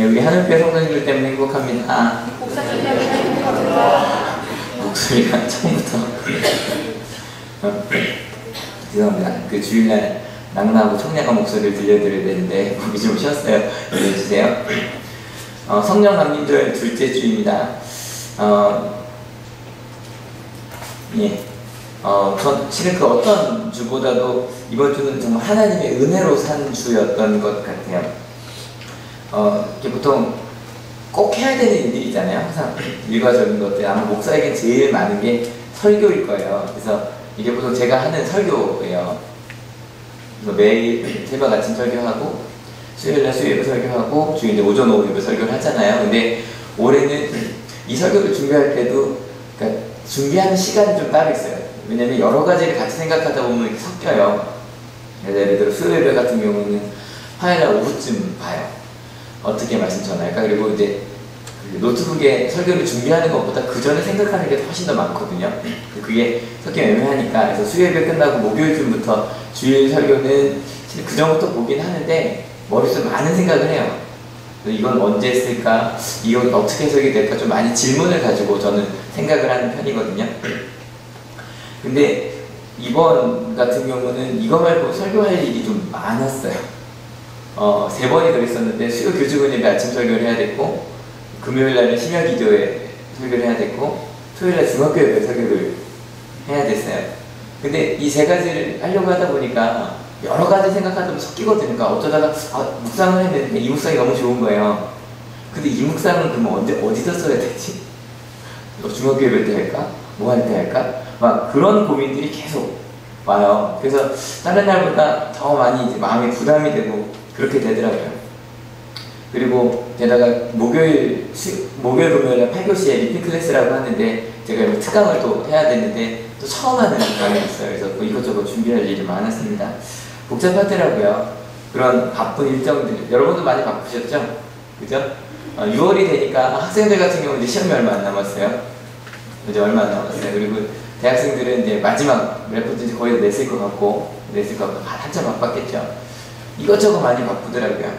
네, 우리 하늘교회 성도님들 때문에 행복합니다. 목사님 때문에 행복합니다. 목소리가 처음부터 죄송합니다. 그 주일날 낭낭하고 청량한 목소리를 들려드려야 되는데 목이 좀 쉬었어요. 이해해주세요. 성령 감림절 둘째 주입니다. 예. 전 실은 그 어떤 주보다도 이번 주는 정말 하나님의 은혜로 산 주였던 것 같아요. 이렇게 보통 꼭 해야 되는 일들이잖아요. 항상 일과적인 것들. 아마 목사에겐 제일 많은 게 설교일 거예요. 그래서 이게 보통 제가 하는 설교예요. 그래서 매일 새벽 아침 설교하고 수요일날 수요일 설교하고 주일에 오전 오후 예배 설교를 하잖아요. 근데 올해는 이 설교를 준비할 때도 그러니까 준비하는 시간이 좀 따로 있어요. 왜냐면 여러 가지를 같이 생각하다 보면 이렇게 섞여요. 예를 들어 수요일 예배 같은 경우는 화요일날 오후쯤 봐요. 어떻게 말씀 전할까? 그리고 이제 노트북에 설교를 준비하는 것보다 그 전에 생각하는 게 훨씬 더 많거든요. 그게 섞이면 애매하니까. 그래서 수요일에 끝나고 목요일쯤부터 주일 설교는 그 전부터 보긴 하는데 머릿속에 많은 생각을 해요. 이건 언제 쓸까? 이건 어떻게 해석이 될까? 좀 많이 질문을 가지고 저는 생각을 하는 편이거든요. 근데 이번 같은 경우는 이거 말고 설교할 일이 좀 많았어요. 3번이 그랬었는데 수요 교주군 예배 아침 설교를 해야 됐고, 금요일날은 심야 기도회 설교를 해야 됐고, 토요일날 중학교 예배 설교를 해야 됐어요. 근데 이 3가지를 하려고 하다 보니까 여러 가지 생각하다 보면 섞이거든요. 그러니까 어쩌다가 묵상을 했는데 이 묵상이 너무 좋은 거예요. 근데 이 묵상은 그러면 어디다 써야 되지? 중학교 예배 때 할까? 뭐 할 때 할까? 막 그런 고민들이 계속 와요. 그래서 다른 날보다 더 많이 이제 마음이 부담이 되고 그렇게 되더라고요. 그리고 게다가 목요일, 금요일에 8교시에 리필 클래스라고 하는데 제가 특강을 또 해야 되는데 또 처음 하는 강의였어요. 그래서 또 이것저것 준비할 일이 많았습니다. 복잡하더라고요. 그런 바쁜 일정들. 여러분도 많이 바쁘셨죠? 그죠? 6월이 되니까 학생들 같은 경우는 이제 시험이 얼마 안 남았어요. 그죠? 얼마 안 남았어요. 그리고 대학생들은 이제 마지막 레포트 거의 냈을 것 같고 한참 바빴겠죠. 이것저것 많이 바쁘더라고요.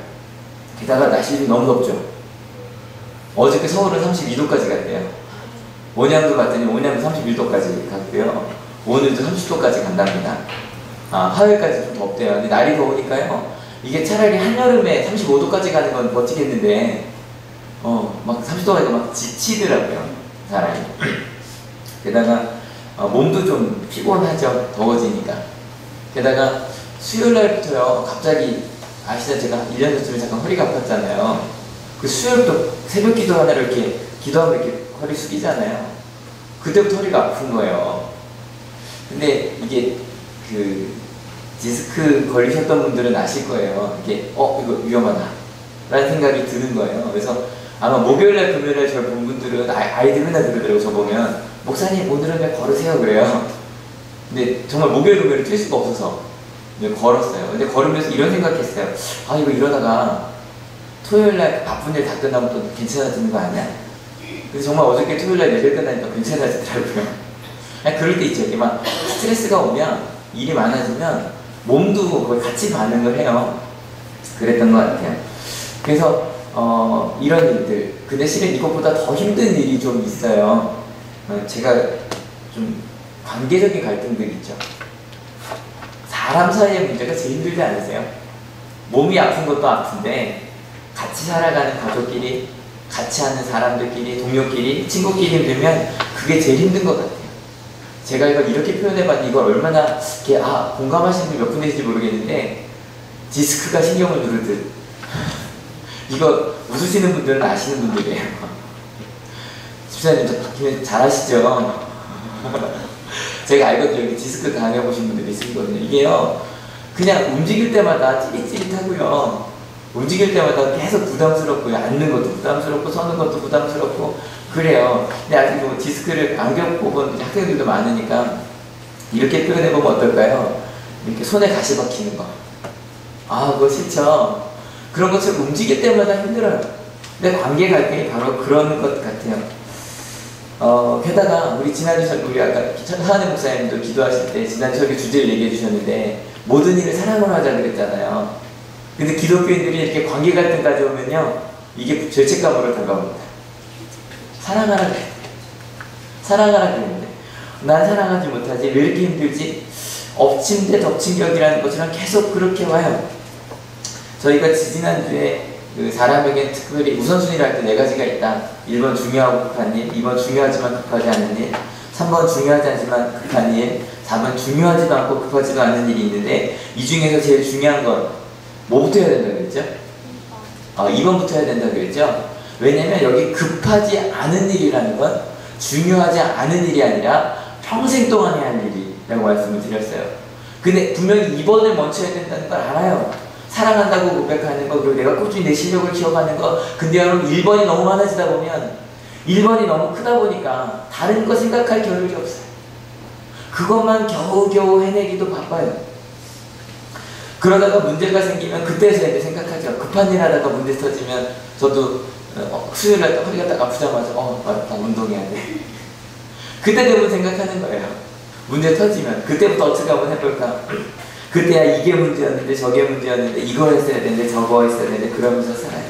게다가 날씨도 너무 덥죠. 어저께 서울은 32도까지 갔대요. 온양도 갔더니 온양도 31도까지 갔고요. 오늘도 30도까지 간답니다. 화요일까지 좀 덥대요. 근데 날이 더우니까요. 이게 차라리 한여름에 35도까지 가는 건 버티겠는데 막 30도 가니까 막 지치더라고요. 사람이. 게다가 몸도 좀 피곤하죠. 더워지니까. 게다가 수요일날부터요. 갑자기 아시죠? 제가 1년 전쯤에 잠깐 허리가 아팠잖아요. 그 수요일부터 새벽 기도 하나를 이렇게 기도하면 이렇게 허리 숙이잖아요. 그때부터 허리가 아픈 거예요. 근데 이게 그 디스크 걸리셨던 분들은 아실 거예요. 이게 이거 위험하다 라는 생각이 드는 거예요. 그래서 아마 목요일날 금요일날 저를 본 분들은 아이들 맨날 그러더라고요. 저 보면 목사님 오늘은 왜 걸으세요? 그래요. 근데 정말 목요일 금요일을 뛸 수가 없어서 걸었어요. 근데 걸으면서 이런 생각했어요. 이거 이러다가 토요일날 바쁜 일 다 끝나면 또 괜찮아지는 거 아니야? 그래서 정말 어저께 토요일날 예배 끝나니까 괜찮아지더라고요. 그럴 때 있죠. 이렇게 막 스트레스가 오면 일이 많아지면 몸도 거의 같이 반응을 해요. 그랬던 것 같아요. 그래서 이런 일들. 근데 실은 이것보다 더 힘든 일이 좀 있어요. 제가 좀 관계적인 갈등들 있죠. 사람 사이의 문제가 제일 힘들지 않으세요? 몸이 아픈 것도 아픈데 같이 살아가는 가족끼리, 같이 하는 사람들끼리, 동료끼리, 친구끼리 힘들면 그게 제일 힘든 것 같아요. 제가 이걸 이렇게 표현해봤는데 이걸 얼마나 이렇게 공감하시는 분이 몇 분이신지 모르겠는데 디스크가 신경을 누르듯 이거 웃으시는 분들은 아시는 분들이에요. 집사님 잘 아시죠? 제가 알거든요. 여기 디스크 당해보신 분들이 있거든요. 이게요, 그냥 움직일 때마다 찌릿찌릿하고요. 움직일 때마다 계속 부담스럽고요. 앉는 것도 부담스럽고, 서는 것도 부담스럽고, 그래요. 근데 아직 뭐 디스크를 안 겪어본 학생들도 많으니까, 이렇게 표현해보면 어떨까요? 이렇게 손에 가시 박히는 거. 그거 싫죠? 그런 것처럼 움직일 때마다 힘들어요. 근데 관계 갈등이 바로 그런 것 같아요. 게다가 우리 지난주 우리 아까 하은혜 목사님도 기도하실 때 지난 설교 주제를 얘기해 주셨는데 모든 일을 사랑으로 하자 그랬잖아요. 근데 기독교인들이 이렇게 관계 갈등까지 오면요 이게 죄책감으로 다가옵니다. 사랑하라 그랬는데, 사랑하라 그랬는데 난 사랑하지 못하지, 왜 이렇게 힘들지? 엎친 데 덮친 격이라는 것처럼 계속 그렇게 와요. 저희가 지지난주에 그 사람에게 특별히 우선순위를 할 때 4가지가 있다. 1번 중요하고 급한 일, 2번 중요하지만 급하지 않은 일, 3번 중요하지 않지만 급한 일, 4번 중요하지도 않고 급하지도 않은 일이 있는데, 이 중에서 제일 중요한 건 뭐부터 해야 된다고 그랬죠? 2번부터 해야 된다고 그랬죠? 왜냐면 여기 급하지 않은 일이라는 건 중요하지 않은 일이 아니라 평생 동안 해야 할 일이라고 말씀을 드렸어요. 근데 분명히 2번을 먼저 해야 된다는 걸 알아요. 사랑한다고 고백하는 거, 그리고 내가 꾸준히 내 실력을 키워가는 거. 근데 여러분 1번이 너무 많아지다 보면, 1번이 너무 크다 보니까 다른 거 생각할 겨를이 없어요. 그것만 겨우겨우 해내기도 바빠요. 그러다가 문제가 생기면 그때서야 이제 생각하죠. 급한 일 하다가 문제 터지면, 저도 수요일날 허리가 딱 아프자마자 나 운동해야 돼. 그때 되면 생각하는 거예요. 문제 터지면 그때부터 어떻게 한번 해볼까. 그때야 이게 문제였는데 저게 문제였는데 이거 했어야 되는데 저거 했어야 되는데, 그러면서 살아요.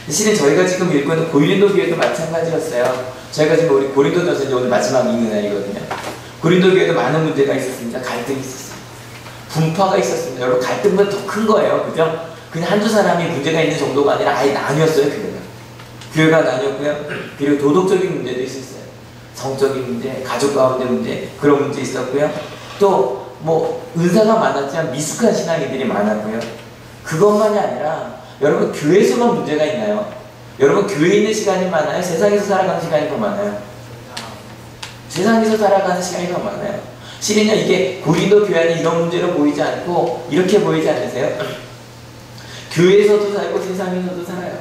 실은 저희가 지금 읽고 있는 고린도 교회도 마찬가지였어요. 저희가 지금 우리 고린도전서 이제 오늘 마지막 읽는 날이거든요. 고린도 교회도 많은 문제가 있었습니다. 갈등이 있었어요. 분파가 있었습니다. 여러분 갈등보다 더 큰 거예요. 그죠? 그냥 한두 사람이 문제가 있는 정도가 아니라 아예 나뉘었어요. 교회가 나뉘었고요. 그리고 도덕적인 문제도 있었어요. 성적인 문제, 가족 가운데 문제, 그런 문제 있었고요. 또 뭐 은사가 많았지만 미숙한 신앙인들이 많았고요. 그것만이 아니라 여러분 교회에서만 문제가 있나요? 여러분 교회에 있는 시간이 많아요? 세상에서 살아가는 시간이 더 많아요? 세상에서 살아가는 시간이 더 많아요. 실은요, 이게 고린도 교회 안에 이런 문제로 보이지 않고 이렇게 보이지 않으세요? 교회에서도 살고 세상에서도 살아요.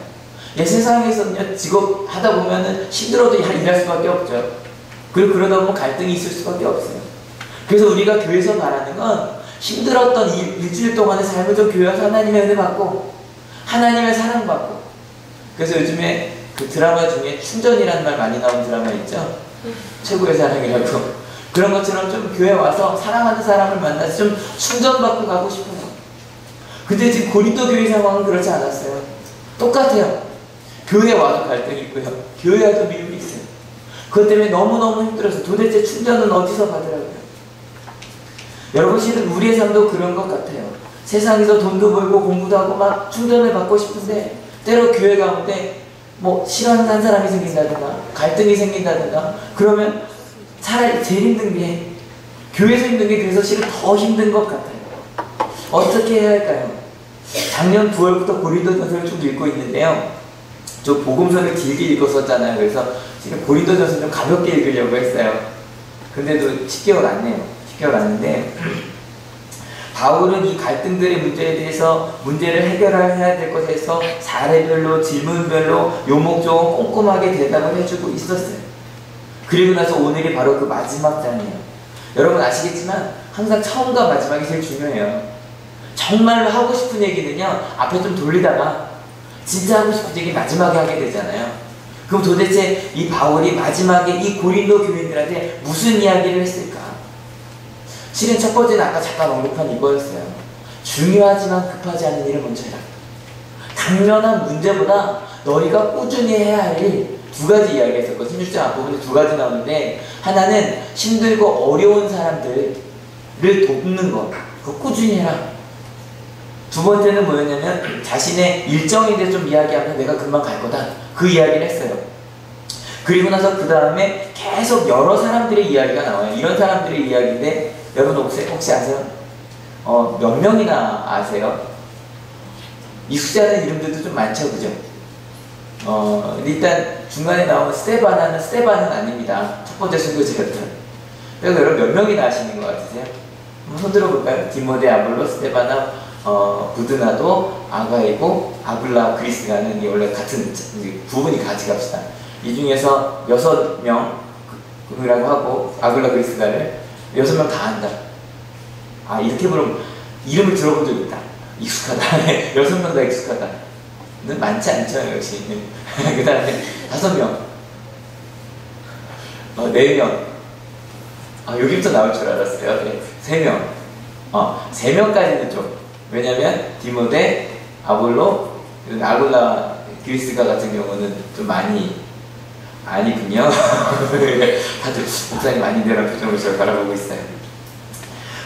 세상에서는요, 직업 하다 보면은 힘들어도 일할 수밖에 없죠. 그리고 그러다 보면 갈등이 있을 수밖에 없어요. 그래서 우리가 교회에서 말하는 건 힘들었던 일주일 동안의 삶을 좀 교회 와서 하나님의 은혜 받고 하나님의 사랑 받고. 그래서 요즘에 그 드라마 중에 충전이라는 말 많이 나온 드라마 있죠? 최고의 사랑이라고. 그런 것처럼 좀 교회 와서 사랑하는 사람을 만나서 좀 충전받고 가고 싶어요. 근데 지금 고린도 교회 상황은 그렇지 않았어요. 똑같아요. 교회 와도 갈등이 있고요. 교회 와도 미움이 있어요. 그것 때문에 너무너무 힘들어서 도대체 충전은 어디서 받으라고요? 여러분 실은 우리의 삶도 그런 것 같아요. 세상에서 돈도 벌고 공부도 하고 막 충전을 받고 싶은데, 때로 교회 가운데 뭐 싫어하는 사람이 생긴다든가 갈등이 생긴다든가 그러면 차라리 제일 힘든 게, 교회에서 힘든 게 그래서 실은 더 힘든 것 같아요. 어떻게 해야 할까요? 작년 9월부터 고린도전서를 좀 읽고 있는데요. 저 복음서를 길게 읽었었잖아요. 그래서 지금 고린도전서 좀 가볍게 읽으려고 했어요. 근데도 10개월 안 내요. 10개월 안 했는데, 바울은 이 갈등들의 문제에 대해서 문제를 해결해야 될 것에서 사례별로 질문별로 요목조목 꼼꼼하게 대답을 해주고 있었어요. 그리고 나서 오늘이 바로 그 마지막 장이에요. 여러분 아시겠지만 항상 처음과 마지막이 제일 중요해요. 정말로 하고 싶은 얘기는요, 앞에 좀 돌리다가 진짜 하고 싶은 얘기 마지막에 하게 되잖아요. 그럼 도대체 이 바울이 마지막에 이 고린도 교인들한테 무슨 이야기를 했을까? 실은 첫 번째는 아까 잠깐 언급한 이거였어요. 중요하지만 급하지 않은 일을 먼저 해라. 당면한 문제보다 너희가 꾸준히 해야 할 일, 2가지 이야기가 있었거든요. 16장 앞부분에 2가지 나오는데, 하나는 힘들고 어려운 사람들을 돕는 것, 그거 꾸준히 해라. 2번째는 뭐였냐면 자신의 일정에 대해 좀 이야기하면 내가 금방 갈 거다, 그 이야기를 했어요. 그리고 나서 그 다음에 계속 여러 사람들의 이야기가 나와요. 이런 사람들의 이야기인데, 여러분 혹시 아세요? 몇 명이나 아세요? 익숙지 않은 이름들도 좀 많죠, 그죠? 일단 중간에 나오는 스테반은 아닙니다. 첫 번째 순교자였던. 그래서 여러분 몇 명이나 아시는 것 같으세요? 한번 손 들어볼까요? 디모데, 아볼로, 스테바나, 부드나도, 아가이고, 아굴라, 그리스가는 이 원래 같은 부분이 같이 갑시다. 이 중에서 6명이라고 하고, 아굴라, 그리스가를 6명 다 안다. 이렇게 부르면 이름을 들어본 적 있다. 익숙하다. 6명 다 익숙하다. 는 많지 않죠, 역시. 그 다음에 5명, 4명. 여기부터 나올 줄 알았어요. 네. 3명. 3명까지는 좀. 왜냐면 디모데, 아볼로, 아굴라 그리스가 같은 경우는 좀 많이 아니군요. 다들 목사님 아닌데라는 표정으로 저를 바라보고 있어요.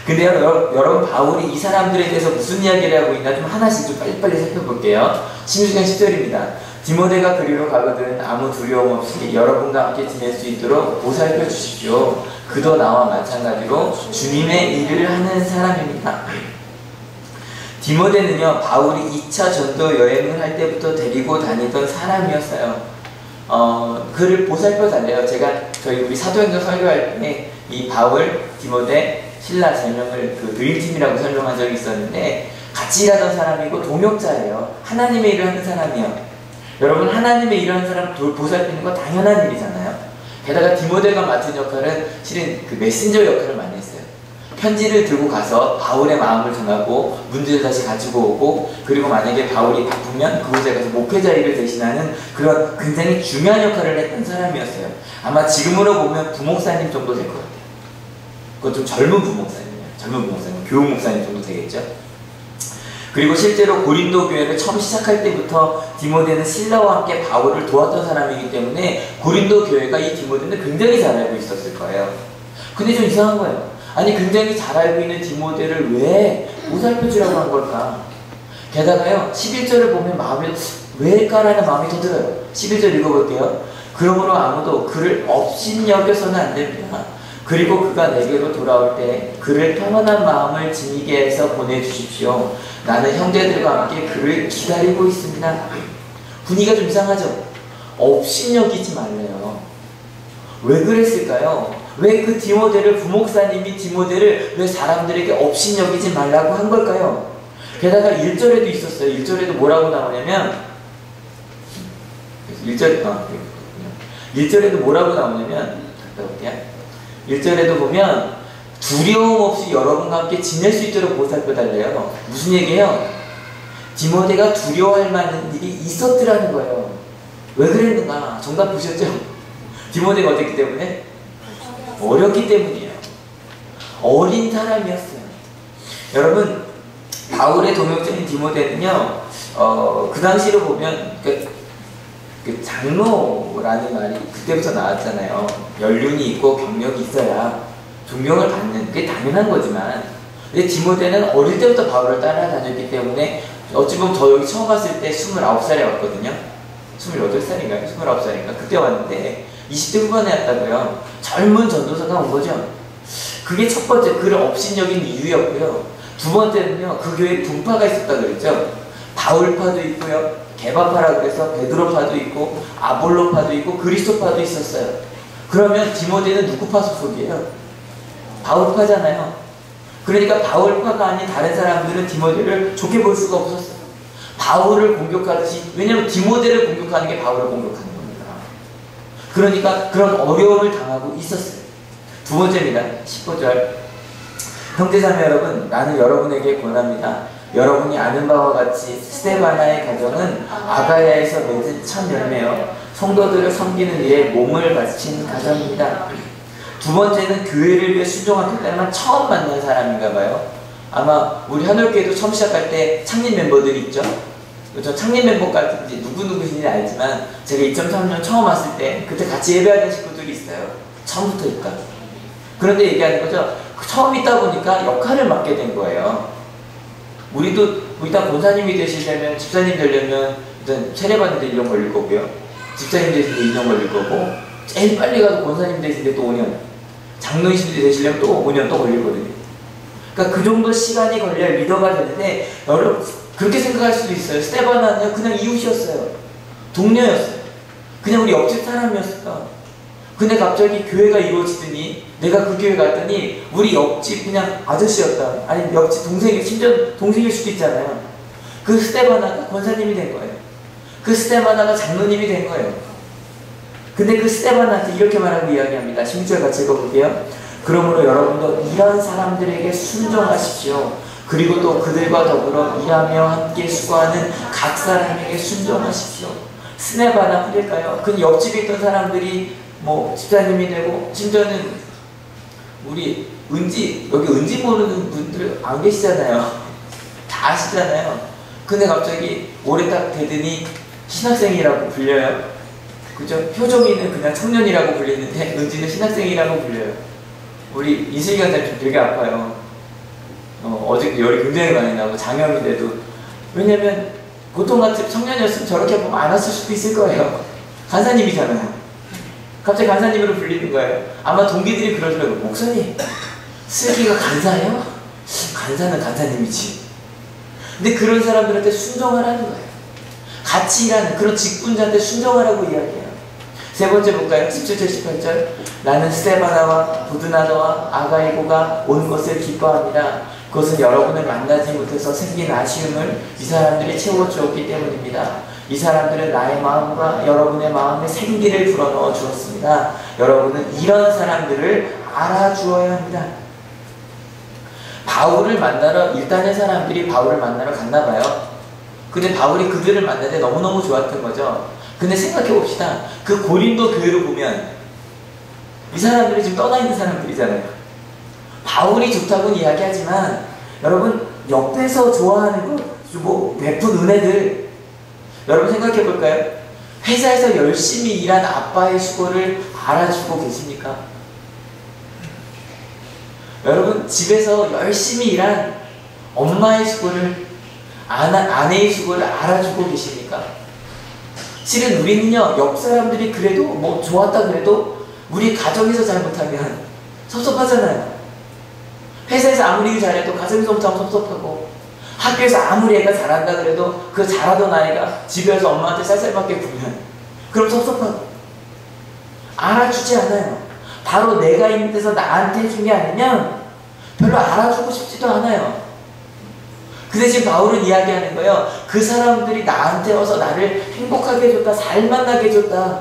근데요, 여러분 바울이 이 사람들에 대해서 무슨 이야기를 하고 있나 좀 하나씩 좀 빨리빨리 살펴볼게요. 16장 10절입니다. 디모데가 그리로 가거든 아무 두려움 없이 여러분과 함께 지낼 수 있도록 보살펴 주십시오. 그도 나와 마찬가지로 주님의 일을 하는 사람입니다. 디모데는요, 바울이 2차 전도 여행을 할 때부터 데리고 다니던 사람이었어요. 그를 보살펴 달래요. 저희 우리 사도행전 설교할 때 이 바울, 디모데, 신라 3명을 그 드림팀이라고 설명한 적이 있었는데 같이 일하던 사람이고 동역자예요. 하나님의 일을 하는 사람이에요. 여러분, 하나님의 일을 하는 사람 보살피는 거 당연한 일이잖아요. 게다가 디모데가 맡은 역할은 실은 그 메신저 역할을 많이 했어요. 편지를 들고 가서 바울의 마음을 전하고 문제를 다시 가지고 오고, 그리고 만약에 바울이 바쁘면 그곳에 가서 목회자 일을 대신하는 그런 굉장히 중요한 역할을 했던 사람이었어요. 아마 지금으로 보면 부목사님 정도 될 것 같아요. 그건 좀 젊은 부목사님이에요. 젊은 부목사님, 교육 목사님 정도 되겠죠. 그리고 실제로 고린도 교회를 처음 시작할 때부터 디모데는 신라와 함께 바울을 도왔던 사람이기 때문에 고린도 교회가 이 디모데는 굉장히 잘 알고 있었을 거예요. 근데 좀 이상한 거예요. 아니, 굉장히 잘 알고 있는 디모데를 왜 보살펴주라고 한 걸까? 게다가요, 11절을 보면 마음이 왜일까라는 마음이 더 들어요. 11절 읽어볼게요. 그러므로 아무도 그를 업신여겨서는 안 됩니다. 그리고 그가 내게로 돌아올 때 그를 평안한 마음을 지니게 해서 보내주십시오. 나는 형제들과 함께 그를 기다리고 있습니다. 분위기가 좀 이상하죠? 업신여기지 말래요. 왜 그랬을까요? 왜 그 디모데를, 부목사님이 디모데를 왜 사람들에게 업신여기지 말라고 한 걸까요? 게다가 1절에도 있었어요. 1절에도 뭐라고 나오냐면 1절에도 뭐라고 나오냐면, 갔다 올게요. 1절에도 보면 두려움 없이 여러분과 함께 지낼 수 있도록 보살펴달래요. 무슨 얘기예요? 디모데가 두려워할 만한 일이 있었더라는 거예요. 왜 그랬는가? 정답 보셨죠? 디모데가 어땠기 때문에? 어렸기 때문이에요. 어린 사람이었어요. 여러분, 바울의 동역자인 디모데는요, 그 당시로 보면 그 장로라는 말이 그때부터 나왔잖아요. 연륜이 있고 경력이 있어야 존경을 받는, 그게 당연한 거지만, 근데 디모데는 어릴 때부터 바울을 따라다녔기 때문에 어찌 보면 저 여기 처음 왔을 때 29살에 왔거든요. 28살인가요? 29살인가? 그때 왔는데 20대 후반에 왔다고요. 젊은 전도사가 온 거죠. 그게 첫 번째, 그를 업신여긴 이유였고요. 두 번째는요, 그 교회에 분파가 있었다 그랬죠. 바울파도 있고요, 게바파라고 해서 베드로파도 있고, 아볼로파도 있고, 그리스도파도 있었어요. 그러면 디모데는 누구 파 소속이에요? 바울파잖아요. 그러니까 바울파가 아닌 다른 사람들은 디모데를 좋게 볼 수가 없었어요. 바울을 공격하듯이, 왜냐면 디모데를 공격하는 게 바울을 공격하는 겁니다. 그러니까 그런 어려움을 당하고 있었어요. 두 번째입니다. 15절. 형제자매 여러분, 나는 여러분에게 권합니다. 여러분이 아는 바와 같이 스데바나의 가정은 아가야에서 맺은 첫 열매요, 성도들을 섬기는 일에 몸을 바친 가정입니다. 두 번째는 교회를 위해 순종하겠다는 처음 만난 사람인가 봐요. 아마 우리 한올교회도 처음 시작할 때 창립 멤버들이 있죠. 저 창립 멤버까지 누구누구인지 알지만 제가 2003년 처음 왔을 때 그때 같이 예배하는 식구들이 있어요. 처음부터니까. 그런데 얘기하는 거죠. 처음 있다 보니까 역할을 맡게 된 거예요. 우리도 일단 권사님이 되시려면, 집사님 되려면 일단 세례받는데 1년 걸릴 거고요. 집사님 되시는데 2년 걸릴 거고, 제일 빨리 가서 권사님 되시는데 또 5년, 장로이신데 되시려면 또 5년 또 걸리거든요. 그러니까 그 정도 시간이 걸려야 리더가 되는데, 여러분 그렇게 생각할 수도 있어요. 스데바나는 그냥 이웃이었어요. 동료였어요. 그냥 우리 옆집 사람이었어요. 근데 갑자기 교회가 이루어지더니, 내가 그 교회 갔더니 우리 옆집 그냥 아저씨였다. 아니 옆집 동생이, 심지어 동생일 수도 있잖아요. 그 스데바나가 권사님이 된 거예요. 그 스데바나가 장로님이 된 거예요. 근데 그 스데바나한테 이렇게 말하고 이야기합니다. 16절 같이 읽어볼게요. 그러므로 여러분도 이런 사람들에게 순종하십시오. 그리고 또 그들과 더불어 일하며 함께 수고하는 각 사람에게 순종하십시오. 스데바나 후일까요? 그 옆집에 있던 사람들이 뭐 집사님이 되고, 심지어는 우리 여기 은지 모르는 분들 안 계시잖아요. 다 아시잖아요. 근데 갑자기 올해 딱 되더니 신학생이라고 불려요. 그죠? 효정이는 그냥 청년이라고 불리는데 은지는 신학생이라고 불려요. 우리 이슬기 강사님 좀 되게 아파요. 어저께 열이 굉장히 많이 나고 장염인데도. 왜냐면 보통같이 청년이었으면 저렇게 보면 안 왔을 수도 있을 거예요. 간사님이잖아요. 갑자기 간사님으로 불리는 거예요. 아마 동기들이 그러더라고요. 목사님, 슬기가 간사예요? 간사는 간사님이지. 근데 그런 사람들한테 순종하라는 거예요. 같이 일하는 그런 직분자한테 순종하라고 이야기해요. 세 번째 볼까요? 17절 18절. 나는 스데바나와 부드나더와 아가이고가 온 것을 기뻐합니다. 그것은 여러분을 만나지 못해서 생긴 아쉬움을 이 사람들이 채워주었기 때문입니다. 이 사람들은 나의 마음과 여러분의 마음에 생기를 불어넣어 주었습니다. 여러분은 이런 사람들을 알아주어야 합니다. 바울을 만나러 일단의 사람들이 바울을 만나러 갔나 봐요. 근데 바울이 그들을 만날 때 너무너무 좋았던 거죠. 근데 생각해 봅시다. 그 고린도 교회로 보면 이 사람들이 지금 떠나 있는 사람들이잖아요. 바울이 좋다고는 이야기하지만 여러분 옆에서 좋아하는 거, 뭐 베푼 은혜들 여러분 생각해 볼까요? 회사에서 열심히 일한 아빠의 수고를 알아주고 계십니까? 여러분 집에서 열심히 일한 엄마의 수고를 아내의 수고를 알아주고 계십니까? 실은 우리는요 옆 사람들이 그래도 뭐 좋았다 그래도 우리 가정에서 잘못하면 섭섭하잖아요. 회사에서 아무리 일 잘해도 가정에서 못하면 섭섭하고 학교에서 아무리 애가 잘한다 그래도 그 잘하던 아이가 집에서 엄마한테 쌀쌀맞게 굴면 그럼 섭섭하고 알아주지 않아요. 바로 내가 있는 데서 나한테 해준 게 아니면 별로 알아주고 싶지도 않아요. 근데 지금 바울은 이야기하는 거예요. 그 사람들이 나한테 와서 나를 행복하게 해줬다, 살만나게 해줬다.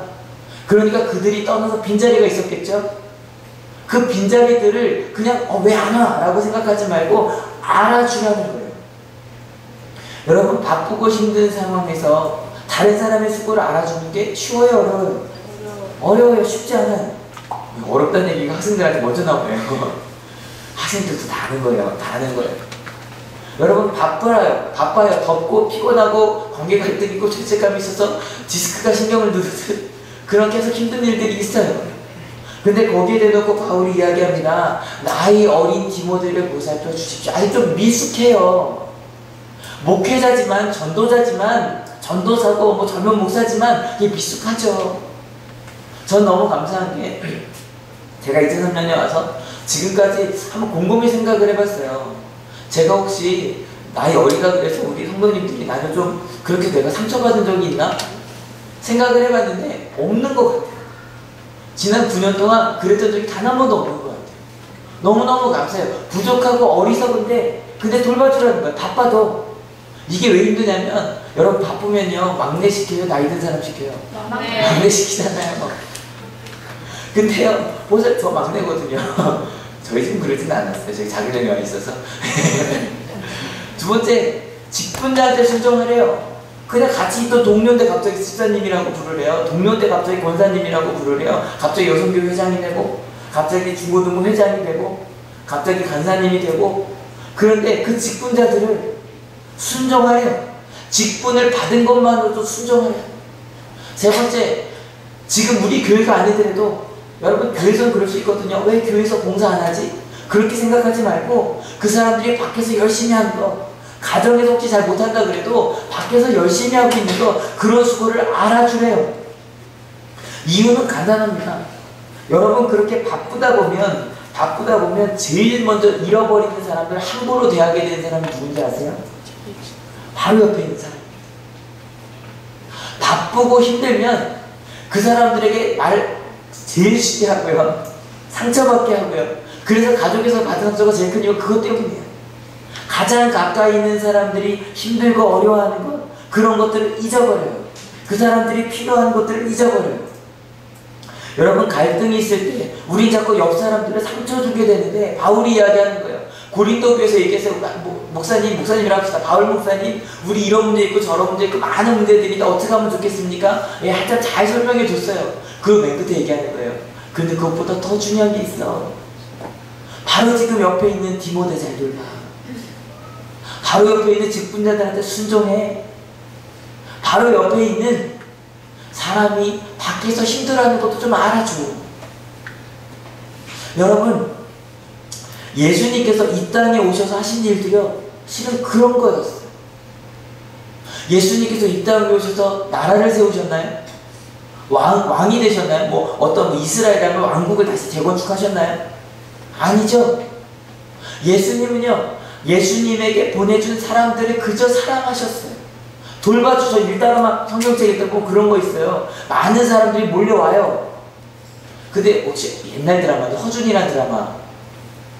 그러니까 그들이 떠나서 빈자리가 있었겠죠? 그 빈자리들을 그냥 왜 안 와? 라고 생각하지 말고 알아주라는 거예요. 여러분 바쁘고 힘든 상황에서 다른 사람의 수고를 알아주는 게 쉬워요? 어려워요? 어려워요. 쉽지 않아요. 어렵다는 얘기가 학생들한테 먼저 나오네요. 학생들도 다 아는 거예요. 다 아는 거예요. 여러분 바빠요. 덥고 피곤하고 관계 갈등이 있고 죄책감이 있어서 디스크가 신경을 누르듯 그런 계속 힘든 일들이 있어요. 근데 거기에 대놓고 바울이 이야기합니다. 나이 어린 디모데를 보살펴 주십시오. 아직 좀 미숙해요. 목회자지만 전도사고 뭐 젊은 목사지만 이게 미숙하죠. 전 너무 감사한 게 제가 2003년에 와서 지금까지 한번 곰곰이 생각을 해봤어요. 제가 혹시 나이 어리다 그래서 우리 성도님들이 나를 좀 그렇게 내가 상처받은 적이 있나? 생각을 해봤는데 없는 것 같아요. 지난 9년 동안 그랬던 적이 단 한 번도 없는 것 같아요. 너무너무 감사해요. 부족하고 어리석은데 근데 돌봐주라는 거예요. 바빠도. 이게 왜 힘드냐면 여러분 바쁘면요 막내 시켜요? 나이 든 사람 시켜요? 막내 시키잖아요. 근데요 보세요. 저 막내거든요. 저희 집은 그러진 않았어요. 저희 자기장이 와 있어서. 두 번째, 직분자한테 순종하래요. 그냥 같이 있던 동료인데 갑자기 집사님이라고 부르래요. 동료인데 갑자기 권사님이라고 부르래요. 갑자기 여성교회 회장이 되고 갑자기 중고등부 회장이 되고 갑자기 간사님이 되고 그런데 그 직분자들을 순종하래요. 직분을 받은 것만으로도 순종하래요. 세 번째, 지금 우리 교회가 아니더라도 여러분 교회에서는 그럴 수 있거든요. 왜 교회에서 봉사 안 하지? 그렇게 생각하지 말고 그 사람들이 밖에서 열심히 하는 거 가정에서 혹시 잘 못한다 그래도 밖에서 열심히 하고 있는 거 그런 수고를 알아주래요. 이유는 간단합니다. 여러분 그렇게 바쁘다 보면 제일 먼저 잃어버리는 사람들 함부로 대하게 되는 사람이 누군지 아세요? 바로 옆에 있는 사람. 바쁘고 힘들면 그 사람들에게 말 제일 쉽게 하고요. 상처받게 하고요. 그래서 가족에서 받은 상처가 제일 큰 이유가 그것 때문이에요. 가장 가까이 있는 사람들이 힘들고 어려워하는 것 그런 것들을 잊어버려요. 그 사람들이 필요한 것들을 잊어버려요. 여러분 갈등이 있을 때 우리 자꾸 옆 사람들을 상처 주게 되는데 바울이 이야기하는 거예요. 고린도 교회에서 얘기해서 목사님이라고 합시다. 바울 목사님 우리 이런 문제 있고 저런 문제 있고 많은 문제들이 어떻게 하면 좋겠습니까? 예, 하여튼 잘 설명해 줬어요. 그 맨 끝에 얘기하는 거예요. 근데 그것보다 더 중요한 게 있어. 바로 지금 옆에 있는 디모데 잘 돌봐. 바로 옆에 있는 직분자들한테 순종해. 바로 옆에 있는 사람이 밖에서 힘들어하는 것도 좀 알아줘. 여러분, 예수님께서 이 땅에 오셔서 하신 일들이요, 실은 그런 거였어요. 예수님께서 이 땅에 오셔서 나라를 세우셨나요? 왕이 되셨나요? 어떤 이스라엘 하면 왕국을 다시 재건축하셨나요? 아니죠. 예수님은요, 예수님에게 보내준 사람들을 그저 사랑하셨어요. 돌봐주셔. 일단은 성경책에 있던 그런 거 있어요. 많은 사람들이 몰려와요. 근데 혹시 옛날 드라마인데 허준이라는 드라마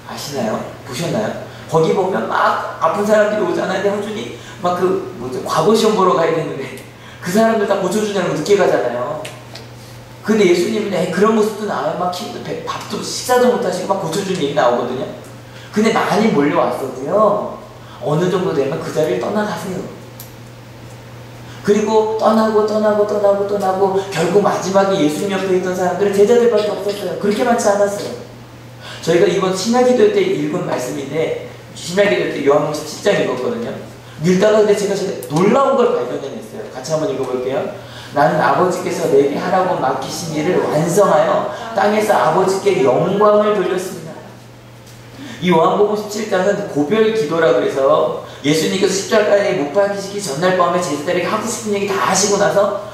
아시나요? 보셨나요? 거기 보면 막 아픈 사람들이 오잖아요. 근데 허준이 막 과거 시험 보러 가야 되는데 그 사람들 다 고쳐주냐고 늦게 가잖아요. 근데 예수님은 그런 모습도 나와요. 막 밥도 식사도 못하시고 막 고쳐주는 얘기 나오거든요. 근데 많이 몰려왔어도요, 어느 정도 되면 그 자리를 떠나가세요. 그리고 떠나고 결국 마지막에 예수님 옆에 있던 사람들은 제자들밖에 없었어요. 그렇게 많지 않았어요. 저희가 이번 신약기도 때 읽은 말씀인데, 신약기도 때 요한복음 17장 읽었거든요. 읽다가 근데 제가 놀라운 걸 발견해냈어요. 같이 한번 읽어볼게요. 나는 아버지께서 내게 하라고 맡기신 일을 완성하여 땅에서 아버지께 영광을 돌렸습니다. 이 요한복음 17장은 고별 기도라고 해서 예수님께서 십자가에 못 박히시기 전날 밤에 제자들에게 하고 싶은 얘기 다 하시고 나서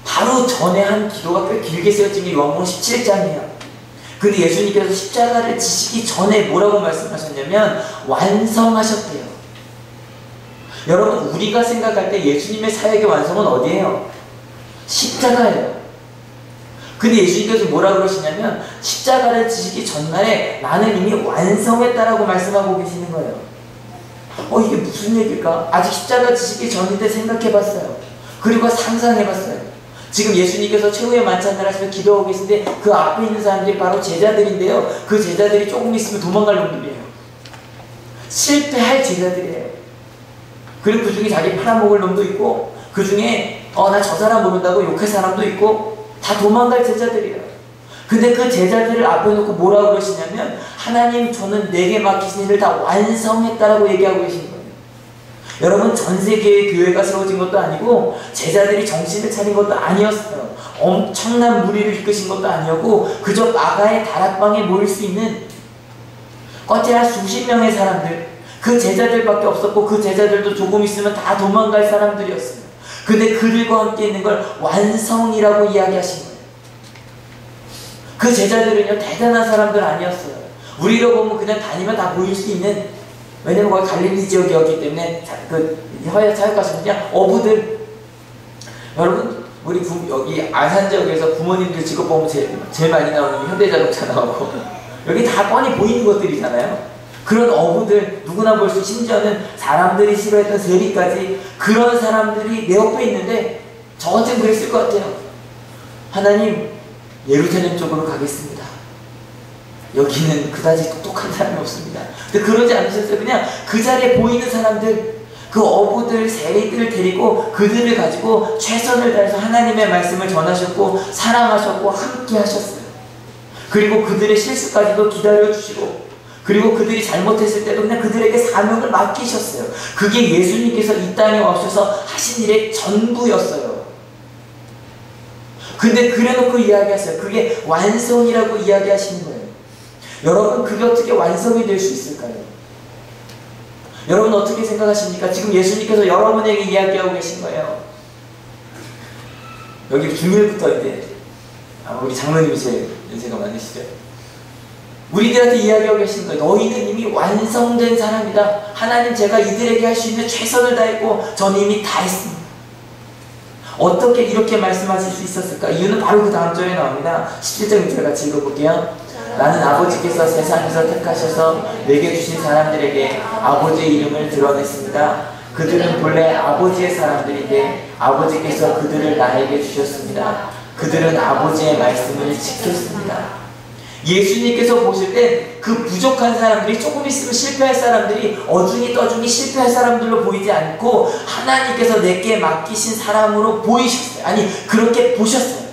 바로 전에 한 기도가 꽤 길게 쓰여진 게 요한복음 17장이에요. 근데 예수님께서 십자가를 지시기 전에 뭐라고 말씀하셨냐면 완성하셨대요. 여러분, 우리가 생각할 때 예수님의 사역의 완성은 어디예요? 십자가예요. 근데 예수님께서 뭐라 그러시냐면 십자가를 지시기 전날에 나는 이미 완성했다라고 말씀하고 계시는 거예요. 이게 무슨 얘기일까? 아직 십자가 지시기 전인데 생각해봤어요. 그리고 상상해봤어요. 지금 예수님께서 최후의 만찬을 하시며 기도하고 계신데 그 앞에 있는 사람들이 바로 제자들인데요, 그 제자들이 조금 있으면 도망갈 놈들이에요. 실패할 제자들이에요. 그리고 그 중에 자기 팔아먹을 놈도 있고, 그 중에 나 저 사람 모른다고 욕할 사람도 있고, 다 도망갈 제자들이에요. 근데 그 제자들을 앞에 놓고 뭐라고 그러시냐면 하나님, 저는 내게 맡기신 일을 다 완성했다라고 얘기하고 계신 거예요. 여러분, 전 세계의 교회가 세워진 것도 아니고 제자들이 정신을 차린 것도 아니었어요. 엄청난 무리를 이끄신 것도 아니었고 그저 마가의 다락방에 모일 수 있는 껏해야 수십 명의 사람들, 그 제자들밖에 없었고 그 제자들도 조금 있으면 다 도망갈 사람들이었어요. 근데 그들과 함께 있는 걸 완성이라고 이야기하신 거예요. 그 제자들은요, 대단한 사람들 아니었어요. 우리로 보면 그냥 다니면 다 보일 수 있는, 왜냐면 거기 갈릴리 지역이었기 때문에 사역 가시는 그냥 어부들. 여러분, 우리 여기 안산 지역에서 부모님들 직업 보면 제일 많이 나오는 게 현대자동차 나오고 여기 다 뻔히 보이는 것들이잖아요. 그런 어부들, 누구나 볼 수, 심지어는 사람들이 싫어했던 세리까지 그런 사람들이 내 옆에 있는데 저 같으면 그랬을 것 같아요. 하나님, 예루살렘 쪽으로 가겠습니다. 여기는 그다지 똑똑한 사람이 없습니다. 근데 그러지 않으셨어요. 그냥 그 자리에 보이는 사람들, 그 어부들, 세리들을 데리고 그들을 가지고 최선을 다해서 하나님의 말씀을 전하셨고 사랑하셨고 함께 하셨어요. 그리고 그들의 실수까지도 기다려주시고, 그리고 그들이 잘못했을 때도 그냥 그들에게 사명을 맡기셨어요. 그게 예수님께서 이 땅에 오셔서 하신 일의 전부였어요. 근데 그래놓고 이야기하세요. 그게 완성이라고 이야기하시는 거예요. 여러분, 그게 어떻게 완성이 될 수 있을까요? 여러분 어떻게 생각하십니까? 지금 예수님께서 여러분에게 이야기하고 계신 거예요. 여기 중일부터 이제 우리 장로님이 제일 연세가 많으시죠? 우리들한테 이야기하고 계신 거예요. 너희는 이미 완성된 사람이다. 하나님, 제가 이들에게 할 수 있는 최선을 다했고 저는 이미 다 했습니다. 어떻게 이렇게 말씀하실 수 있었을까? 이유는 바로 그 다음 절에 나옵니다. 17절 6절 같이 읽어볼게요. 나는 아버지께서 세상에서 택하셔서 내게 주신 사람들에게 아버지의 이름을 드러냈습니다. 그들은 본래 아버지의 사람들인데 아버지께서 그들을 나에게 주셨습니다. 그들은 아버지의 말씀을 지켰습니다. 예수님께서 보실 때 그 부족한 사람들이, 조금 있으면 실패할 사람들이 어중이 떠중이 실패할 사람들로 보이지 않고 하나님께서 내게 맡기신 사람으로 보이셨어요. 아니, 그렇게 보셨어요.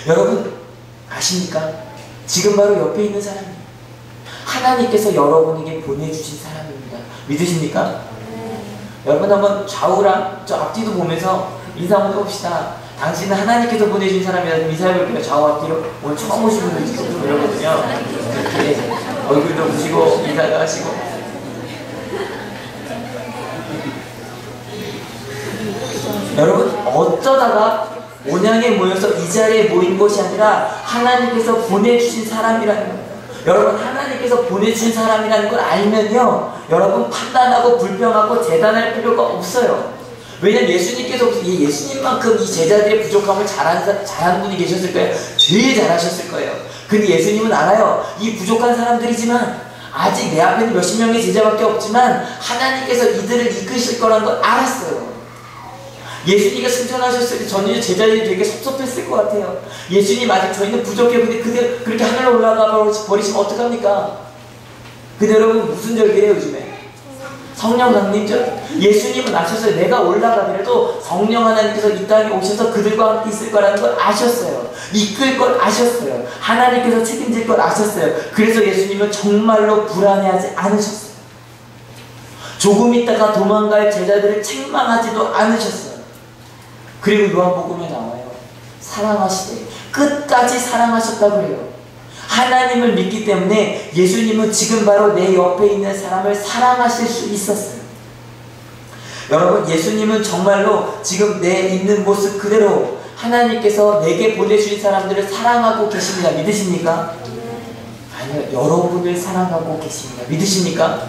여러분 아십니까? 지금 바로 옆에 있는 사람이에요. 하나님께서 여러분에게 보내주신 사람입니다. 믿으십니까? 여러분 한번 좌우랑 저 앞뒤도 보면서 인사 한번 해봅시다. 당신은 하나님께서 보내주신 사람이라 인사해볼게요. 좌우 앞뒤로. 오늘 처음 오신 분들 좀 그러거든요. 이렇게 얼굴도 보시고 인사도 하시고. 여러분 어쩌다가 온양에 모여서 이 자리에 모인 것이 아니라 하나님께서 보내주신 사람이라는 거예요. 여러분 하나님께서 보내주신 사람이라는 걸 알면요, 여러분 판단하고 불평하고 재단할 필요가 없어요. 왜냐면 예수님께서 예수님만큼 이 제자들의 부족함을 잘하는 분이 계셨을까요? 제일 잘하셨을 거예요. 근데 예수님은 알아요. 이 부족한 사람들이지만 아직 내 앞에는 몇십 명의 제자밖에 없지만 하나님께서 이들을 이끄실 거라는 걸 알았어요. 예수님이 승천하셨을 때 저는 제자들이 되게 섭섭했을 것 같아요. 예수님 아직 저희는 부족해요. 근데 그들 그렇게 하늘로 올라가 버리시면 어떡합니까? 근데 여러분 무슨 절기예요 요즘에? 성령 강림절. 예수님은 아셨어요. 내가 올라가더라도 성령 하나님께서 이 땅에 오셔서 그들과 함께 있을 거라는 걸 아셨어요. 이끌 걸 아셨어요. 하나님께서 책임질 걸 아셨어요. 그래서 예수님은 정말로 불안해하지 않으셨어요. 조금 있다가 도망갈 제자들을 책망하지도 않으셨어요. 그리고 요한복음에 나와요. 사랑하시되 끝까지 사랑하셨다고 해요. 하나님을 믿기 때문에 예수님은 지금 바로 내 옆에 있는 사람을 사랑하실 수 있었어요. 여러분 예수님은 정말로 지금 내 있는 모습 그대로 하나님께서 내게 보내주신 사람들을 사랑하고 계십니다. 믿으십니까? 아니요, 여러분을 사랑하고 계십니다. 믿으십니까?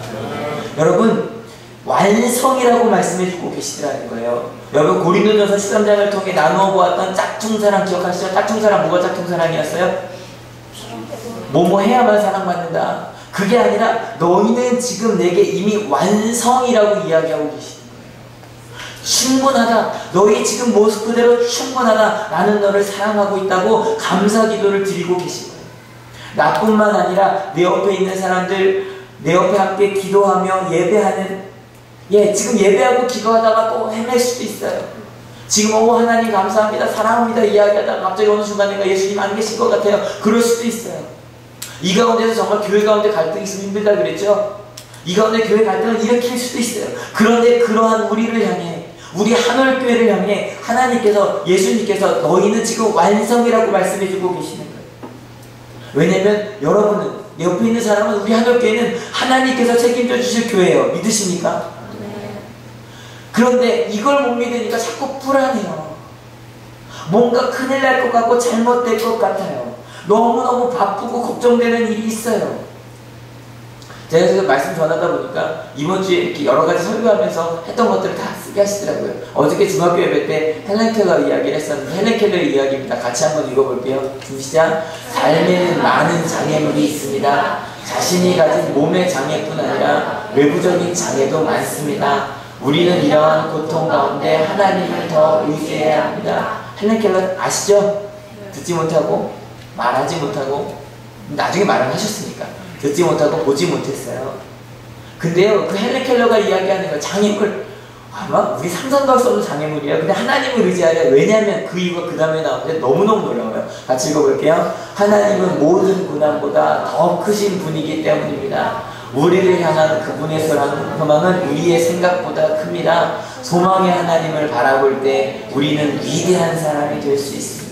여러분 완성이라고 말씀해주고 계시더라는 거예요. 여러분 고린도전서 13장을 통해 나누어 보았던 짝퉁사랑 기억하시죠? 짝퉁사랑 뭐가 짝퉁사랑이었어요? 뭐뭐 해야만 사랑받는다. 그게 아니라 너희는 지금 내게 이미 완성이라고 이야기하고 계시는 거예요. 충분하다. 너희 지금 모습 그대로 충분하다. 나는 너를 사랑하고 있다고 감사 기도를 드리고 계신 거예요. 나뿐만 아니라 내 옆에 있는 사람들, 내 옆에 함께 기도하며 예배하는, 지금 예배하고 기도하다가 또 헤맬 수도 있어요. 지금 하나님 감사합니다, 사랑합니다 이야기하다가 갑자기 어느 순간인가 예수님 안 계신 것 같아요. 그럴 수도 있어요. 이 가운데서 정말 교회 가운데 갈등이 있으면 힘들다 그랬죠? 이 가운데 교회 갈등을 일으킬 수도 있어요. 그런데 그러한 우리를 향해, 우리 한올교회를 향해 하나님께서, 예수님께서 너희는 지금 완성이라고 말씀해주고 계시는 거예요. 왜냐면 여러분은, 내 옆에 있는 사람은, 우리 한올교회는 하나님께서 책임져 주실 교회예요. 믿으십니까? 그런데 이걸 못 믿으니까 자꾸 불안해요. 뭔가 큰일 날 것 같고 잘못될 것 같아요. 너무너무 바쁘고 걱정되는 일이 있어요. 제가 그래서 말씀 전하다 보니까 이번 주에 이렇게 여러 가지 설교하면서 했던 것들을 다 쓰게 하시더라고요. 어저께 중학교 예배 때 헬렌 켈러 이야기를 했었는데, 헬렌 켈러의 이야기입니다. 같이 한번 읽어볼게요. 시작. 삶에는 많은 장애물이 있습니다. 자신이 가진 몸의 장애뿐 아니라 외부적인 장애도 많습니다. 우리는 이러한 고통 가운데 하나님을 더 의지해야 합니다. 헬렌 켈러 아시죠? 듣지 못하고 말하지 못하고, 나중에 말을 하셨으니까 듣지 못하고 보지 못했어요. 근데요, 그 헬렌 켈러가 이야기하는 거, 장애물, 아마 우리 상상도 할 수 없는 장애물이에요. 근데 하나님을 의지하려. 왜냐하면 그 이유가 그 다음에 나오는데 너무너무 놀라워요. 같이 읽어볼게요. 하나님은 모든 고난보다 더 크신 분이기 때문입니다. 우리를 향한 그분의 소망은 우리의 생각보다 큽니다. 소망의 하나님을 바라볼 때 우리는 위대한 사람이 될 수 있습니다.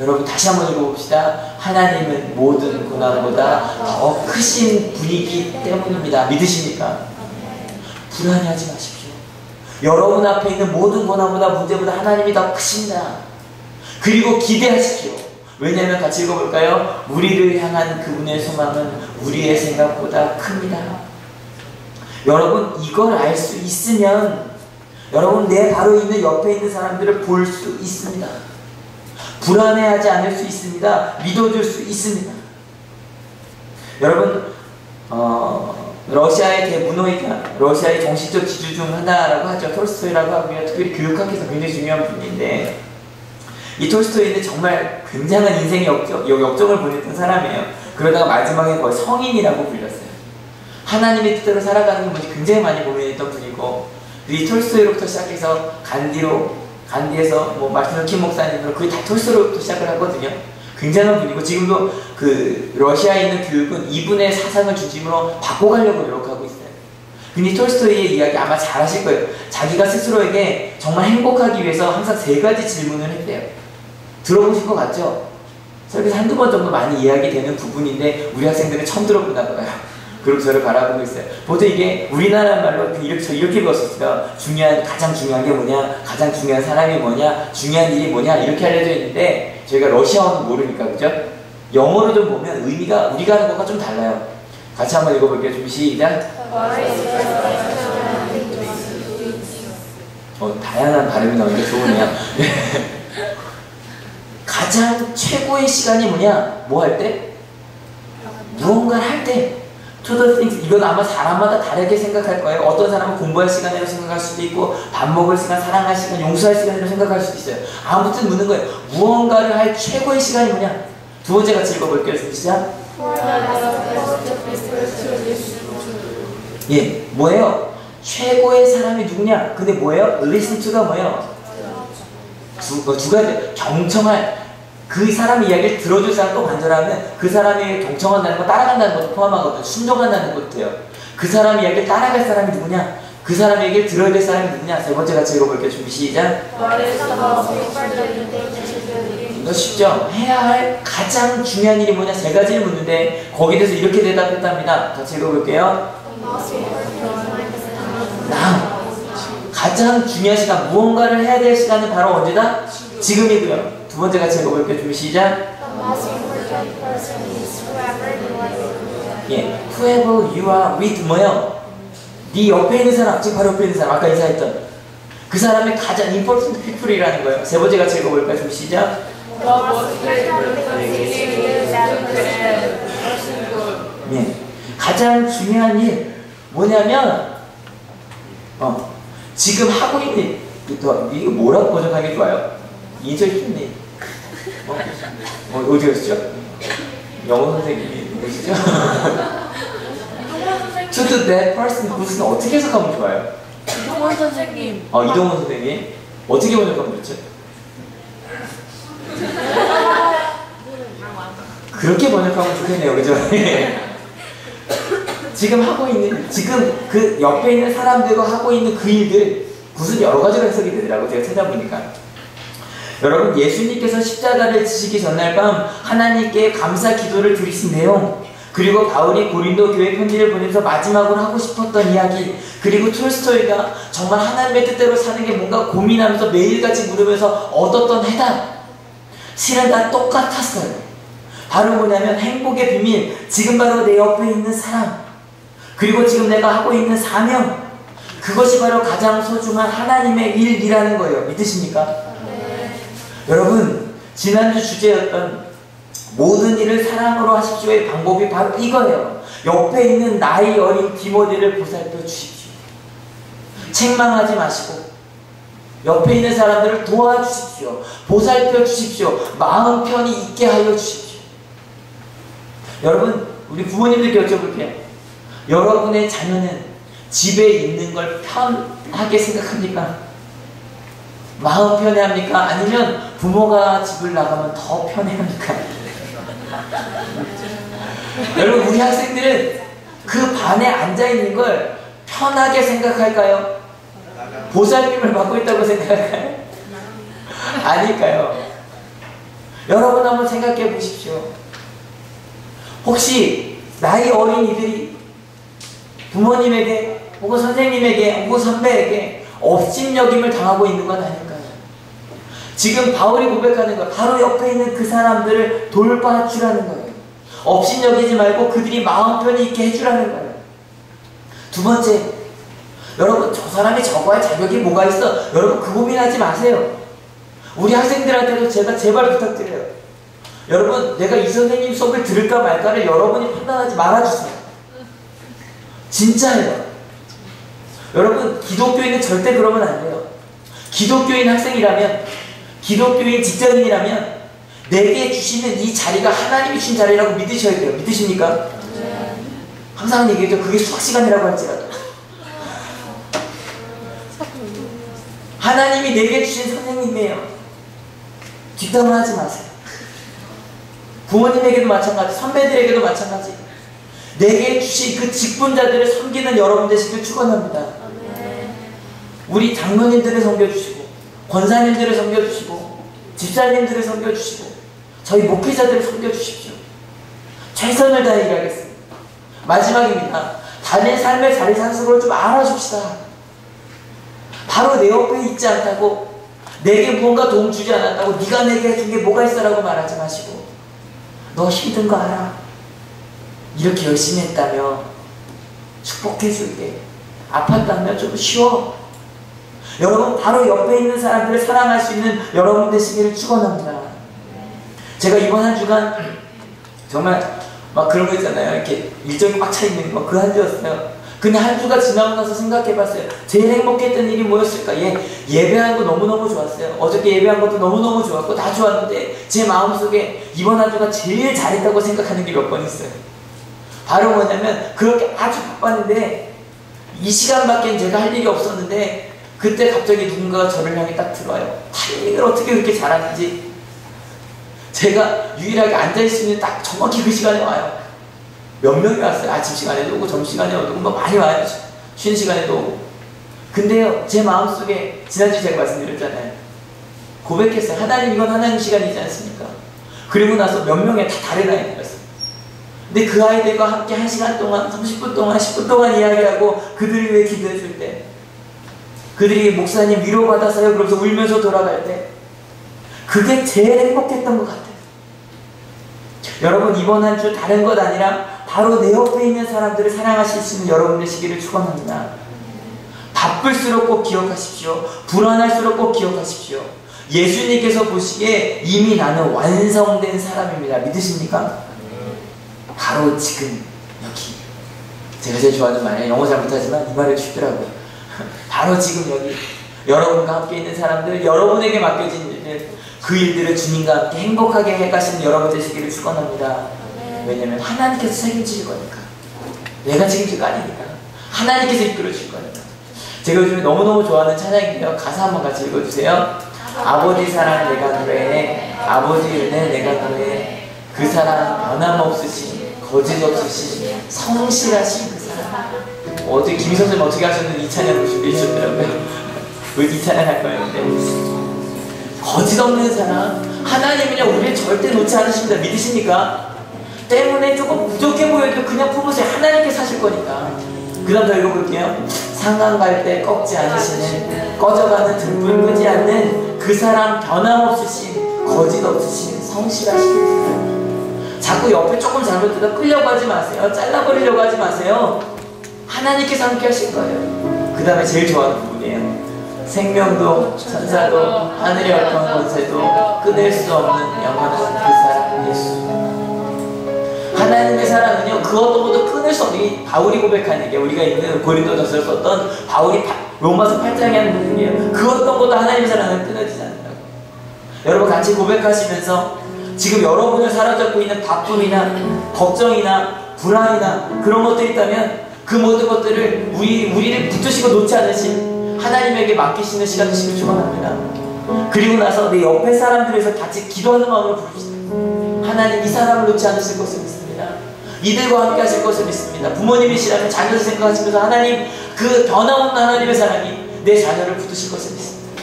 여러분 다시 한번 읽어봅시다. 하나님은 모든 고난보다 더 크신 분이기 때문입니다. 믿으십니까? 불안해하지 마십시오. 여러분 앞에 있는 모든 고난보다, 문제보다 하나님이 더 크십니다. 그리고 기대하십시오. 왜냐하면 같이 읽어볼까요? 우리를 향한 그분의 소망은 우리의 생각보다 큽니다. 여러분 이걸 알 수 있으면 여러분 내 바로 있는 옆에 있는 사람들을 볼 수 있습니다. 불안해하지 않을 수 있습니다. 믿어줄 수 있습니다. 여러분 러시아의 대문호이자 러시아의 정신적 지주 중 하나라고 하죠. 톨스토이라고 하고요. 특별히 교육학에서 굉장히 중요한 분인데, 이 톨스토이는 정말 굉장한 인생의 역정을 보냈던 사람이에요. 그러다가 마지막에 거의 성인이라고 불렸어요. 하나님의 뜻대로 살아가는 분이 굉장히 많이 고민했던 분이고, 이 톨스토이로부터 시작해서 간디에서 마르틴 루터 킹 목사님으로 그게 다 톨스토이로부터 시작을 하거든요. 굉장한 분이고, 지금도 그 러시아에 있는 교육은 이분의 사상을 중심으로 바꿔가려고 노력하고 있어요. 근데 톨스토이의 이야기 아마 잘 아실 거예요. 자기가 스스로에게 정말 행복하기 위해서 항상 3가지 질문을 했대요. 들어보신 것 같죠? 설교에서 한두 번 정도 많이 이야기되는 부분인데 우리 학생들은 처음 들어본다 봐요. 그리고 저를 바라보고 있어요. 보통 이게 우리나라 말로 이렇게 배웠었어요. 가장 중요한 게 뭐냐, 가장 중요한 사람이 뭐냐, 중요한 일이 뭐냐, 이렇게 알려져 있는데 저희가 러시아어는 모르니까, 그죠? 영어로 좀 보면 의미가 우리가 하는 것과 좀 달라요. 같이 한번 읽어볼게요. 좀 시작. 다양한 발음이 나오는데 좋으네요. 가장 최고의 시간이 뭐냐? 뭐 할 때? 무언가를 할 때. To the things. 이건 아마 사람마다 다르게 생각할 거예요. 어떤 사람은 공부할 시간이라고 생각할 수도 있고, 밥 먹을 시간, 사랑할 시간, 용서할 시간이라고 생각할 수도 있어요. 아무튼 묻는 거예요. 무언가를 할 최고의 시간이 뭐냐? 두 번째 같이 읽어볼게요. 시작. 예, 뭐예요? 최고의 사람이 누구냐? 근데 뭐예요? Listen to가 뭐예요? 두 가지. 경청할. 그 사람의 이야기를 들어줄 사람도 간절하면 그 사람이 경청한다는 거 따라간다는 것도 포함하거든요. 순종한다는 것도 돼요. 그 사람의 이야기를 따라갈 사람이 누구냐? 그 사람의 얘기를 들어야 될 사람이 누구냐? 세 번째 같이 읽어볼게요. 준비 시작. 이거 쉽죠? 해야 할 가장 중요한 일이 뭐냐? 3가지를 묻는데 거기에 대해서 이렇게 대답했답니다. 같이 읽어볼게요. 가장 중요한 시간, 무언가를 해야 될 시간은 바로 언제다? 지금이고요. 두 번째 같이 읽어볼게요. 준비 시작. 예, whoever you are with 뭐요? 네 옆에 있는 사람, 지금 바로 옆에 있는 사람, 아까 인사했던 그 사람의 가장 important people이라는 거예요. 세 번째 같이 읽어볼까요? 준비 시작. 예, 가장 중요한 일 뭐냐면 지금 하고 있는 이거 뭐라고 번역하는 게 좋아요? 인절했네. 어디 갔죠? 영어 선생님이 누구시죠? To the that person who's 어떻게 해석하면 좋아요? 이동원 선생님. 이동원 선생님 어떻게 번역하면 좋죠? 그렇게 번역하면 좋겠네요, 그죠? 지금 하고 있는, 지금 그 옆에 있는 사람들과 하고 있는 그 일들, 무슨 여러 가지로 해석이 되더라고, 제가 찾아보니까. 여러분, 예수님께서 십자가를 지시기 전날 밤 하나님께 감사 기도를 드리신 내용, 그리고 바울이 고린도 교회 편지를 보내면서 마지막으로 하고 싶었던 이야기, 그리고 톨스토이가 정말 하나님의 뜻대로 사는 게 뭔가 고민하면서 매일같이 물으면서 얻었던 해답, 실은 다 똑같았어요. 바로 뭐냐면 행복의 비밀, 지금 바로 내 옆에 있는 사람, 그리고 지금 내가 하고 있는 사명, 그것이 바로 가장 소중한 하나님의 일이라는 거예요. 믿으십니까? 네. 여러분, 지난주 주제였던 모든 일을 사랑으로 하십시오의 방법이 바로 이거예요. 옆에 있는 나이 어린 디모데를 보살펴 주십시오. 책망하지 마시고 옆에 있는 사람들을 도와주십시오. 보살펴 주십시오. 마음 편히 있게 하여 주십시오. 여러분, 우리 부모님들께 여쭤볼게요. 여러분의 자녀는 집에 있는 걸 편하게 생각합니까? 마음 편해합니까? 아니면 부모가 집을 나가면 더 편해합니까? 여러분, 우리 학생들은 그 반에 앉아있는 걸 편하게 생각할까요? 보살핌을 받고 있다고 생각할까요? 아닐까요? 여러분 한번 생각해 보십시오. 혹시 나이 어린 이들이 부모님에게 혹은 선생님에게 혹은 선배에게 업신여김을 당하고 있는 건 아닐까요? 지금 바울이 고백하는 것, 바로 옆에 있는 그 사람들을 돌봐주라는 거예요. 업신여기지 말고 그들이 마음 편히 있게 해주라는 거예요. 두 번째, 여러분, 저 사람이 저거 할 자격이 뭐가 있어? 여러분, 그 고민하지 마세요. 우리 학생들한테도 제가 제발 부탁드려요. 여러분, 내가 이 선생님 수업을 들을까 말까를 여러분이 판단하지 말아주세요. 진짜예요. 여러분, 기독교인은 절대 그러면 안 돼요. 기독교인 학생이라면, 기독교인 직장인이라면 내게 주시는 이 자리가 하나님이 주신 자리라고 믿으셔야 돼요. 믿으십니까? 네. 항상 얘기했죠. 그게 수학시간이라고 할지라도 하나님이 내게 주신 선생님이에요. 뒷담화 하지 마세요. 부모님에게도 마찬가지, 선배들에게도 마찬가지. 내게 주신 그 직분자들을 섬기는 여러분 되시길 축원합니다. 우리 장로님들을 섬겨주시고 권사님들을 섬겨주시고 집사님들을 섬겨주시고 저희 목회자들을 섬겨주십시오. 최선을 다해 일하겠습니다. 마지막입니다. 담의 삶의 자리 산수를 좀 알아줍시다. 바로 내 옆에 있지 않다고, 내게 무언가 도움 주지 않았다고 네가 내게 해준 게 뭐가 있어라고 말하지 마시고, 너 힘든 거 알아? 이렇게 열심히 했다며 축복해줄게. 아팠다면 좀 쉬어. 여러분, 바로 옆에 있는 사람들을 사랑할 수 있는 여러분 되시기를 축원합니다. 제가 이번 한 주간 정말 막 그런 거 있잖아요. 이렇게 일정이 꽉 차 있는 거, 그 한 주였어요. 근데 한 주가 지나고 나서 생각해봤어요. 제일 행복했던 일이 뭐였을까? 예배한 거 너무너무 좋았어요. 어저께 예배한 것도 너무너무 좋았고 다 좋았는데 제 마음속에 이번 한 주가 제일 잘했다고 생각하는 게 몇 번 있어요. 바로 뭐냐면, 그렇게 아주 바빴는데 이 시간밖에 제가 할 일이 없었는데 그때 갑자기 누군가가 저를 향해 딱 들어와요. 타이밍을 어떻게 그렇게 잘하는지. 제가 유일하게 앉아있으면 딱 정확히 그 시간에 와요. 몇 명이 왔어요. 아침 시간에도 오고 점심시간에도 오고 막 많이 와요. 쉬는 시간에도 오고. 근데요, 제 마음속에 지난주에 제가 말씀드렸잖아요. 고백했어요. 하나님, 이건 하나님 시간이지 않습니까? 그리고 나서 몇 명의 다 다른 아이들이었어요. 근데 그 아이들과 함께 1시간 동안, 30분 동안, 10분 동안 이야기하고 그들을 위해 기도해 줄 때, 그들이 목사님 위로받아서요 그러면서 울면서 돌아갈 때, 그게 제일 행복했던 것 같아요. 여러분, 이번 한 주 다른 것 아니라 바로 내 옆에 있는 사람들을 사랑하실 수 있는 여러분 되시기를 축원합니다. 바쁠수록 꼭 기억하십시오. 불안할수록 꼭 기억하십시오. 예수님께서 보시기에 이미 나는 완성된 사람입니다. 믿으십니까? 바로 지금 여기. 제가 제일 좋아하는 말이에요. 영어 잘 못하지만 이 말을 쉽더라고요. 바로 지금 여기. 여러분과 함께 있는 사람들, 여러분에게 맡겨진 일들, 그 일들을 주님과 함께 행복하게 해가시는 여러분 되시기를 축원합니다. 왜냐면 하나님께서 책임질 거니까. 내가 책임질 거 아니니까. 하나님께서 이끌어 줄 거니까. 제가 요즘에 너무너무 좋아하는 찬양인데요. 가사 한번 같이 읽어주세요. 아버지 사랑 내가 노래해, 아버지 은혜 내가 노래해, 그 사랑 변함없으신, 거짓 없으신, 성실하신 그 사랑. 어제 김 선생님 어떻게 하셨는지 이 찬양을 준비해 주셨더라고요. 이 찬양 할 거예요. 거짓 없는 사랑, 하나님은요 우리를 절대 놓지 않으십니다. 믿으십니까? 때문에 조금 부족해 보여도 그냥 품으세요. 하나님께 사실 거니까. 그 다음 더 읽어볼게요. 상강 갈 때 꺾지 않으시는, 꺼져가는 등불 끄지 않는 그 사랑 변함없으신, 거짓 없으신, 성실하신 그 사랑. 자꾸 옆에 조금 잘못해도 끌려고 하지 마세요. 잘라버리려고 하지 마세요. 하나님께서 함께 하실 거예요. 그 다음에 제일 좋아하는 부분이에요. 생명도 천사도 하늘의 어떤 권세도 끊을 수 없는 영원한 그 사랑 예수. 하나님의 사랑은요 그 어떤 것도 끊을 수 없는, 바울이 고백한 얘기예요. 우리가 읽는 고린도전서를 썼던 바울이 로마서 8장에 하는 얘기예요. 그 어떤 것도 하나님의 사랑은 끊어지지 않는다고. 여러분 같이 고백하시면서 지금 여러분을 사로잡고 있는 바쁨이나 걱정이나 불안이나 그런 것들이 있다면 그 모든 것들을 우리를 붙드시고 놓지 않으신 하나님에게 맡기시는 시간 되시길 축원합니다. 그리고 나서 내 옆에 사람들을 위해서 같이 기도하는 마음으로 부르시다. 하나님, 이 사람을 놓지 않으실 것을 믿습니다. 이들과 함께 하실 것을 믿습니다. 부모님이시라면 자녀를 생각하시면서 하나님, 그 변함없는 하나님의 사랑이 내 자녀를 붙드실 것을 믿습니다.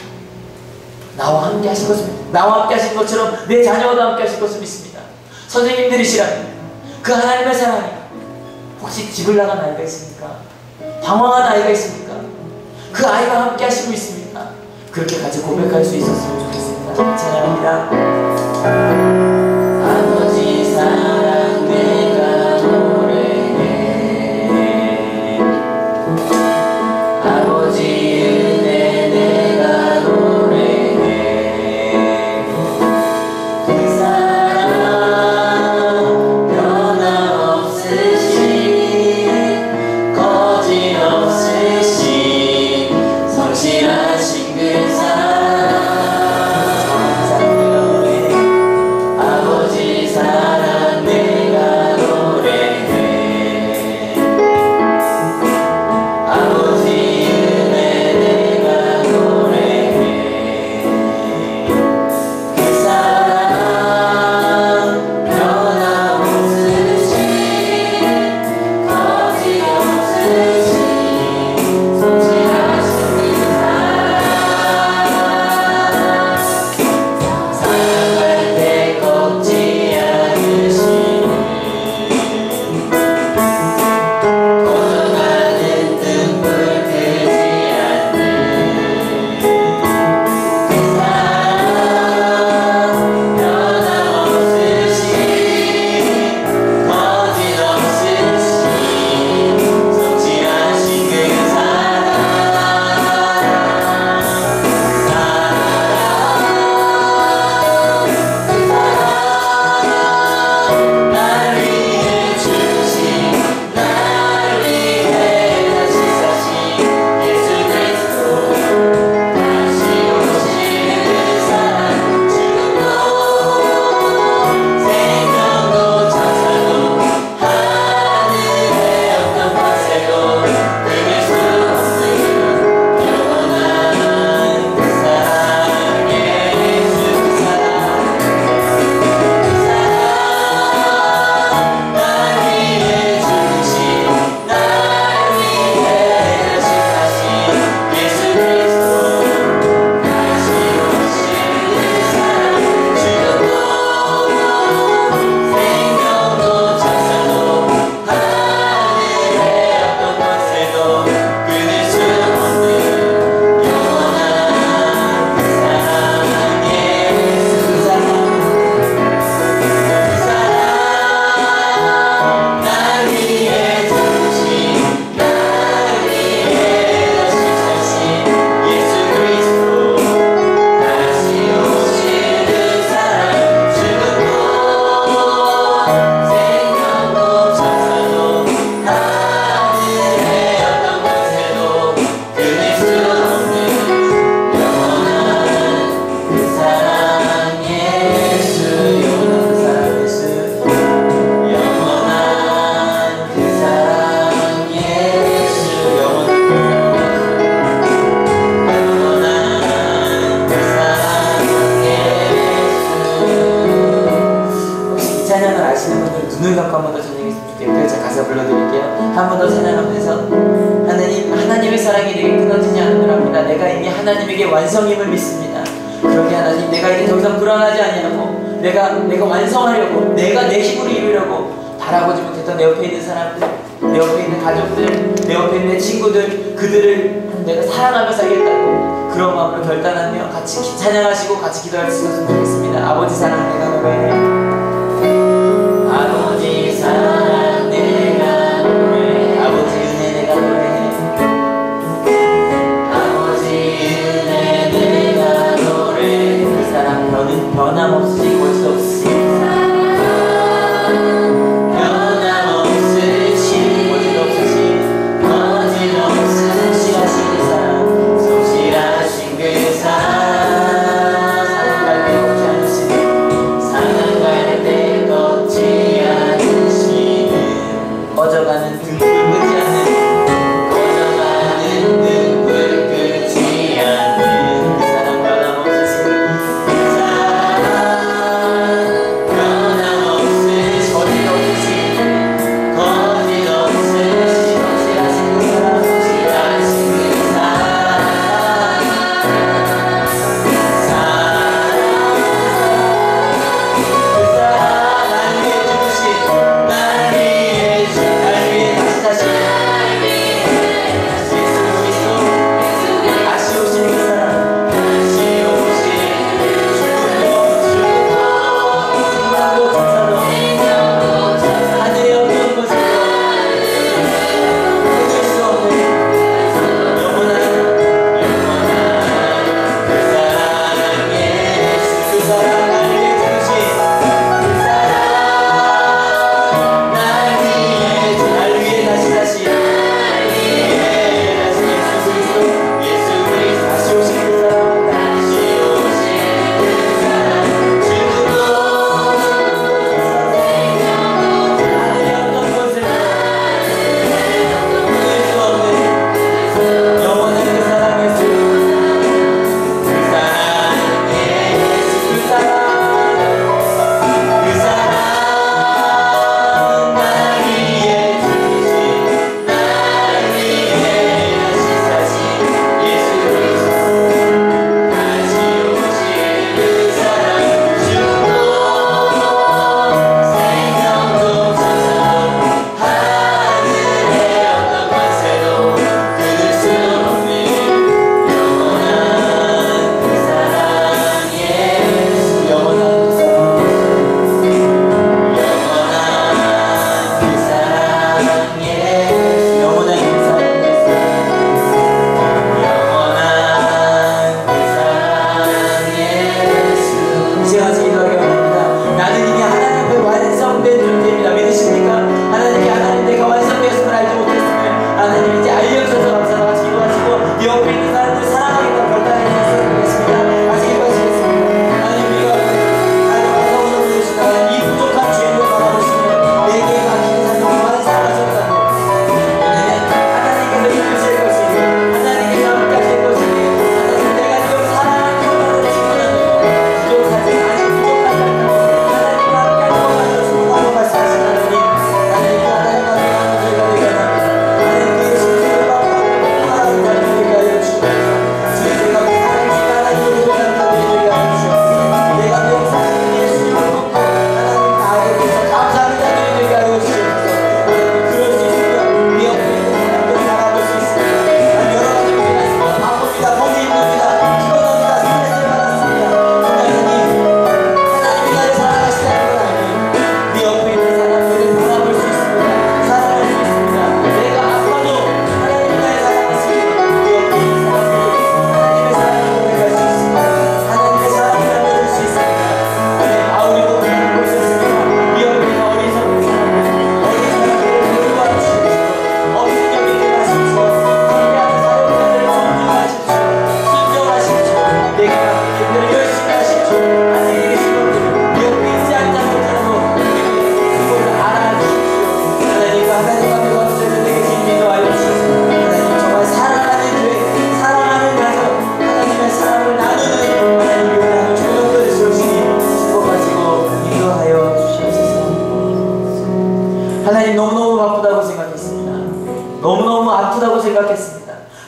나와 함께 하실 것을 믿습니다. 나와 함께 하신 것처럼 내 자녀와도 함께 하실 것을 믿습니다. 선생님들이시라면 그 하나님의 사랑이, 혹시 집을 나간 아이가 있습니까? 방황한 아이가 있습니까? 그 아이가 함께 하시고 있습니까? 그렇게 같이 고백할 수 있었으면 좋겠습니다. 찬양합니다. 아버지 사랑 내가 노래해, 아버지 은혜 내가 노래해, 그 사랑 변함없으신, 거짓 없으신, 성실하신 그 사랑. 하나님에게 완성임을 믿습니다. 그러게 하나님, 내가 이제 더 이상 불안하지 아니하고 내가 완성하려고, 내가 내 힘으로 이루려고 바라보지 못했던 내 옆에 있는 사람들, 내 옆에 있는 가족들, 내 옆에 있는 내 친구들, 그들을 내가 사랑하며 살겠다고 그런 마음으로 결단하며 같이 찬양하시고 같이 기도할 수 있었으면 좋겠습니다. 아버지 사랑 내가 노래해. 아버지 사랑 내가 노래해. 아버지 은혜 내가 노래해. 아버지 은혜 내가 노래해. 그 사랑 변함없이 거짓없이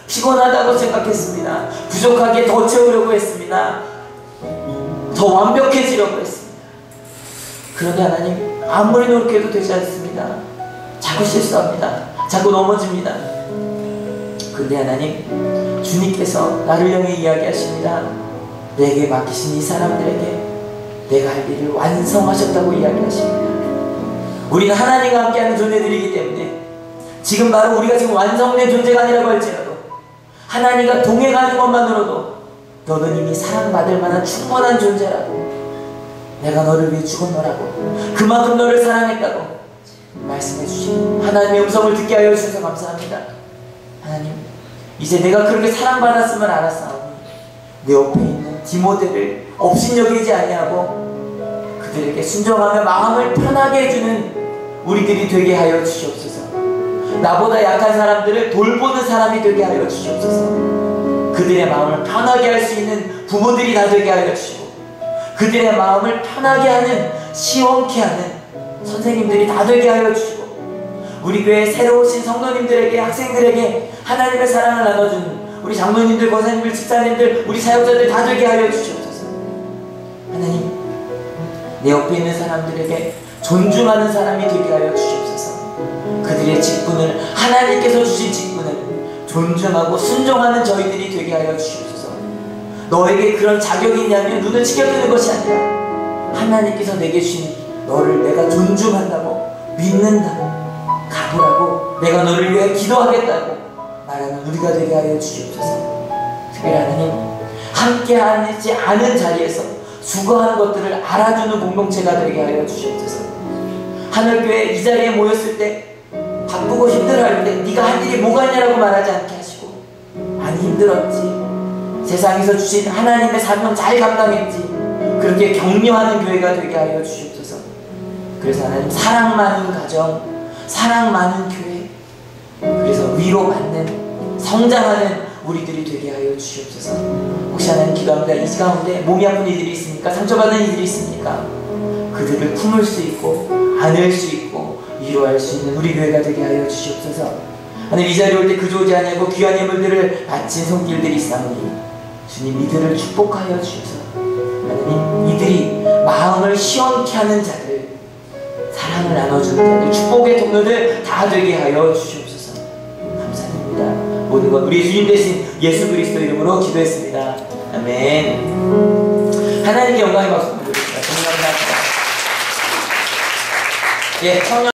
피곤하다고 생각했습니다. 부족하게 안에 더 채우려고 했습니다. 더 완벽해지려고 했습니다. 그런데 하나님, 아무리 노력해도 되지 않습니다. 자꾸 실수합니다. 자꾸 넘어집니다. 근데 하나님, 주님께서 나를 향해 이야기하십니다. 내게 맡기신 이 사람들에게 내가 할 일을 완성하셨다고 이야기하십니다. 우리는 하나님과 함께하는 존재들이기 때문에 지금 바로 우리가 지금 완성된 존재가 아니라고 할지라도 하나님과 동행하는 것만으로도 너는 이미 사랑받을 만한 충분한 존재라고, 내가 너를 위해 죽었노라고, 그만큼 너를 사랑했다고 말씀해 주신 하나님의 음성을 듣게 하여 주셔서 감사합니다. 하나님, 이제 내가 그렇게 사랑받았음을 알았사오니 내 옆에 있는 디모데를 업신여기지 아니하고 그들에게 순종하며 마음을 편하게 해주는 우리들이 되게 하여 주시옵소서. 나보다 약한 사람들을 돌보는 사람이 되게 하여 주시옵소서. 그들의 마음을 편하게 할 수 있는 부모들이 다 되게 하여 주시고, 그들의 마음을 편하게 하는, 시원케 하는 선생님들이 다 되게 하여 주시고, 우리 교회 새로 오신 성도님들에게, 학생들에게 하나님의 사랑을 나눠주는 우리 장로님들, 권사님들, 집사님들, 우리 사역자들 다 되게 하여 주시옵소서. 하나님, 내 옆에 있는 사람들에게 존중하는 사람이 되게 하여 주시옵소서. 그들의 직분을, 하나님께서 주신 직분을 존중하고 순종하는 저희들이 되게 하여 주시옵소서. 너에게 그런 자격이 있냐면 눈을 치켜드는 것이 아니라 하나님께서 내게 주신 너를 내가 존중한다고, 믿는다고, 가보라고, 내가 너를 위해 기도하겠다고 말하는 우리가 되게 하여 주시옵소서. 특별히 하나님, 함께하지 않은 자리에서 수고하는 것들을 알아주는 공동체가 되게 하여 주시옵소서. 하늘교회 이 자리에 모였을 때 바쁘고 힘들어할 때 네가 한 일이 뭐가 있냐라고 말하지 않게 하시고, 많이 힘들었지, 세상에서 주신 하나님의 사명 잘 감당했지, 그렇게 격려하는 교회가 되게 하여 주시옵소서. 그래서 하나님, 사랑 많은 가정, 사랑 많은 교회, 그래서 위로받는, 성장하는 우리들이 되게 하여 주시옵소서. 혹시 하나님 기도합니다. 이 가운데 몸이 아픈 이들이 있습니까? 상처받은 이들이 있습니까? 그들을 품을 수 있고 안을 수 있고 위로할 수 있는 우리 교회가 되게 하여 주시옵소서. 하나님, 이 자리에 올 때 그저 오지 아니하고 귀한 예물들을 바친 손길들이 있사오니 주님, 이들을 축복하여 주셔서 하나님, 이들이 마음을 시원케 하는 자들, 사랑을 나눠주는 자들, 축복의 통로들 다 되게 하여 주시옵소서. 감사드립니다. 모든 것 우리 주님 대신 예수 그리스도 이름으로 기도했습니다. 아멘. 하나님께 영광의 박수 드립니다. 감사합니다. 예, 청년